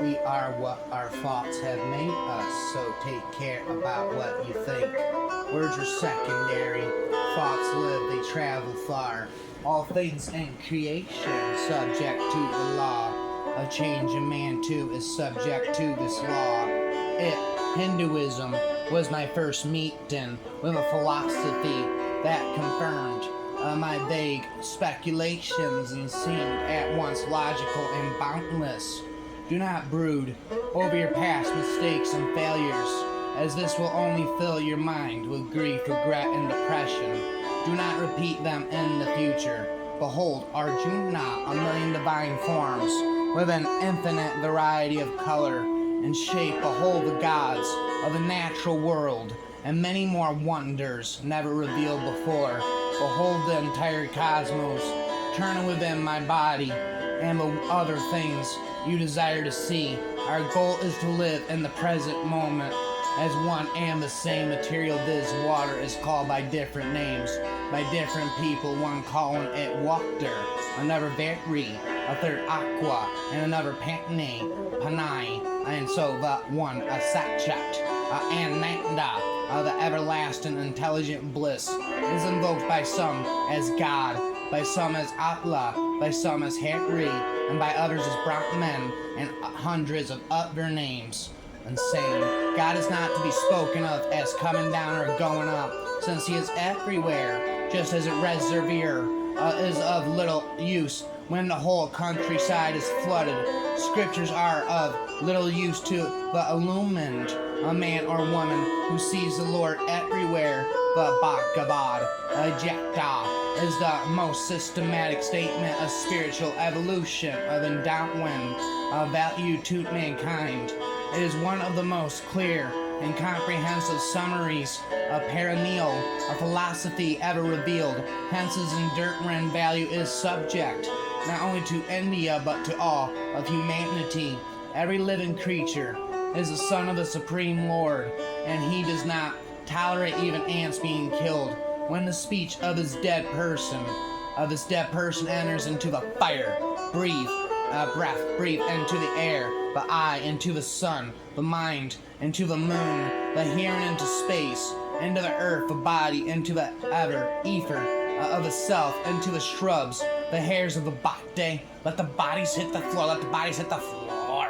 We are what our thoughts have made us, so take care about what you think. Words are secondary, thoughts live, they travel far. All things in creation subject to the law. A change in man too is subject to this law. Hinduism was my first meeting with a philosophy that confirmed my vague speculations and seemed at once logical and boundless. Do not brood over your past mistakes and failures, as this will only fill your mind with grief, regret, and depression. Do not repeat them in the future. Behold, Arjuna, a million divine forms, with an infinite variety of color and shape. Behold the gods of the natural world, and many more wonders never revealed before. Behold the entire cosmos, turning within my body, and the other things you desire to see. Our goal is to live in the present moment as one and the same material. This water is called by different names, by different people, one calling it water, another Vetri, a third aqua, and another Panai, and so the one, a Sachat, Ananda, the everlasting intelligent bliss, is invoked by some as God, by some as Atla, by some as Hari, and by others as Brahman, and hundreds of other names. And saying, God is not to be spoken of as coming down or going up, since he is everywhere, just as a reservoir is of little use when the whole countryside is flooded. Scriptures are of little use to the illumined, a man or woman who sees the Lord everywhere. The Bhagavad Gita is the most systematic statement of spiritual evolution of endowment of value to mankind. It is one of the most clear and comprehensive summaries of perennial of philosophy ever revealed. Hence its enduring value is subject not only to India but to all of humanity. Every living creature is the son of the Supreme Lord, and he does not tolerate even ants being killed. When the speech of this dead person enters into the fire, breath into the air, the eye into the sun, the mind into the moon, the hearing into space, into the earth, the body into the ether of the self, into the shrubs, the hairs of the body. Let the bodies hit the floor,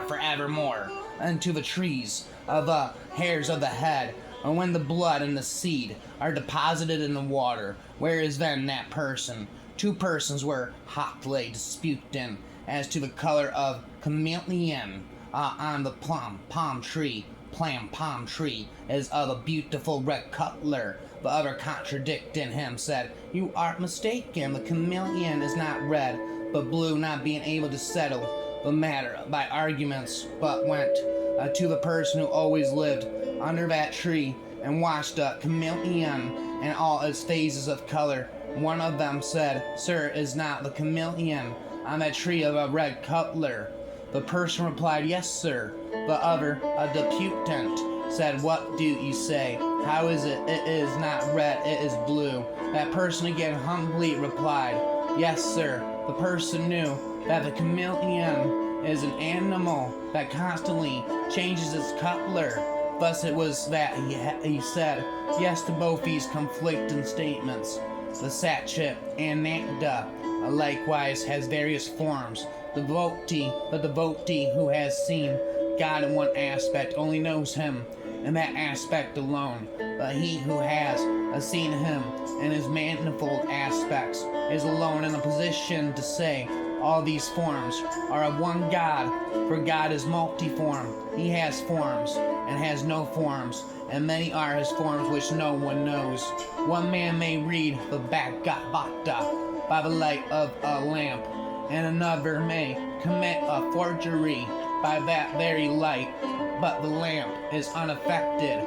forevermore. Into the trees of the hairs of the head. And when the blood and the seed are deposited in the water, where is then that person? Two persons were hotly disputing as to the color of chameleon on the palm tree is of a beautiful red color. The other contradicting him said, "You are mistaken, the chameleon is not red, but blue." Not being able to settle the matter by arguments, but went to the person who always lived under that tree and watched the chameleon in all its phases of color. One of them said, "Sir, is not the chameleon on that tree of a red color?" The person replied, "Yes, sir." The other, a disputant, said, "What do you say? How is it? It is not red, it is blue." That person again humbly replied, "Yes, sir." The person knew that the chameleon is an animal that constantly changes its color. Thus it was that he said yes to both these conflicting statements. The Satchit Ananda likewise has various forms. The devotee who has seen God in one aspect only knows him in that aspect alone. But he who has seen him in his manifold aspects is alone in a position to say all these forms are of one God, for God is multiform. He has forms and has no forms, and many are his forms which no one knows. One man may read the Bhagavad by the light of a lamp, and another may commit a forgery by that very light, but the lamp is unaffected.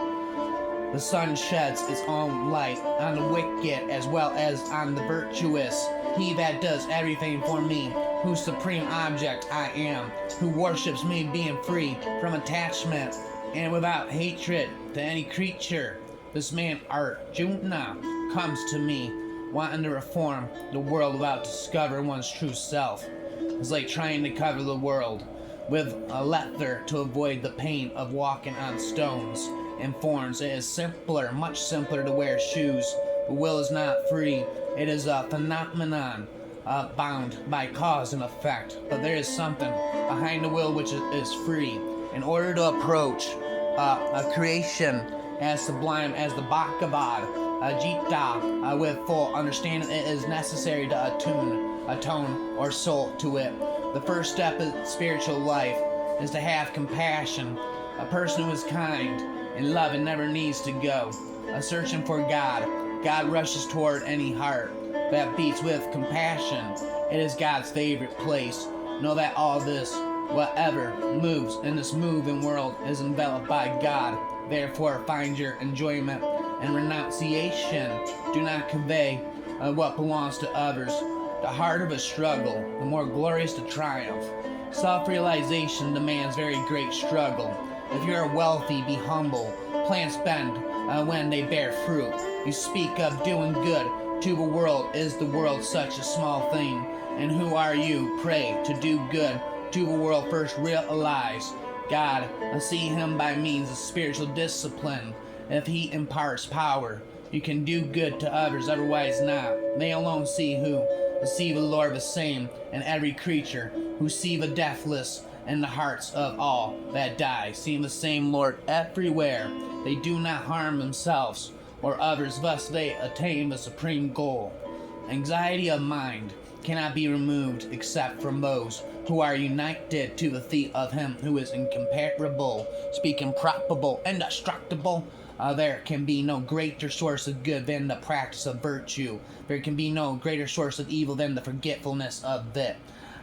The sun sheds its own light on the wicked as well as on the virtuous. He that does everything for me, whose supreme object I am, who worships me being free from attachment and without hatred to any creature. This man Arjuna comes to me wanting to reform the world without discovering one's true self. It's like trying to cover the world with a leather to avoid the pain of walking on stones and thorns. It is simpler, much simpler to wear shoes. The will is not free. It is a phenomenon bound by cause and effect. But there is something behind the will which is free. In order to approach a creation as sublime as the Bhagavad Gita with full understanding, it is necessary to atone our soul to it. The first step in spiritual life is to have compassion. A person who is kind and loving never needs to go searching for God. God rushes toward any heart that beats with compassion. It is God's favorite place. Know that all this, whatever moves in this moving world, is enveloped by God. Therefore, find your enjoyment and renunciation. Do not convey what belongs to others. The harder the struggle, the more glorious the triumph. Self-realization demands very great struggle. If you are wealthy, be humble. Plants bend when they bear fruit. You speak of doing good to the world. Is the world such a small thing? And who are you, pray, to do good to the world? First realize God, see him by means of spiritual discipline. If he imparts power, you can do good to others, otherwise not. They alone see who see the Lord the same in every creature, who see the deathless in the hearts of all that die, seeing the same Lord everywhere. They do not harm themselves or others, thus they attain the supreme goal. Anxiety of mind cannot be removed except from those who are united to the feet of him who is incomparable, speaking improbable, indestructible. There can be no greater source of good than the practice of virtue. There can be no greater source of evil than the forgetfulness of it.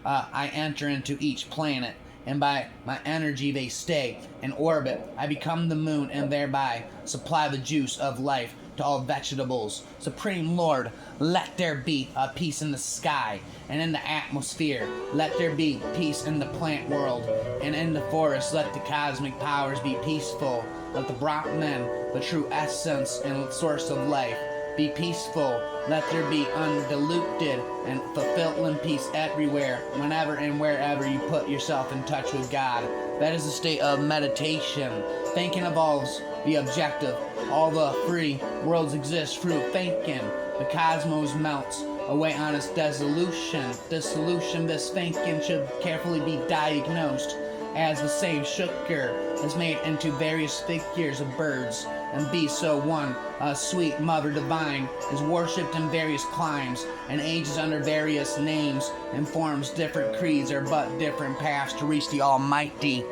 I enter into each planet, and by my energy they stay in orbit. I become the moon, and thereby supply the juice of life to all vegetables. Supreme Lord, let there be a peace in the sky and in the atmosphere. Let there be peace in the plant world and in the forest. Let the cosmic powers be peaceful. Let the Brahman, the true essence and source of life, be peaceful. Let there be undiluted and fulfilling peace everywhere, whenever and wherever you put yourself in touch with God. That is a state of meditation. Thinking involves the objective. All the free worlds exist through thinking. The cosmos melts away on its dissolution. This thinking should carefully be diagnosed, as the same sugar is made into various figures of birds and beasts. So one sweet mother divine is worshipped in various climes and ages under various names and forms. Different creeds are but different paths to reach the Almighty.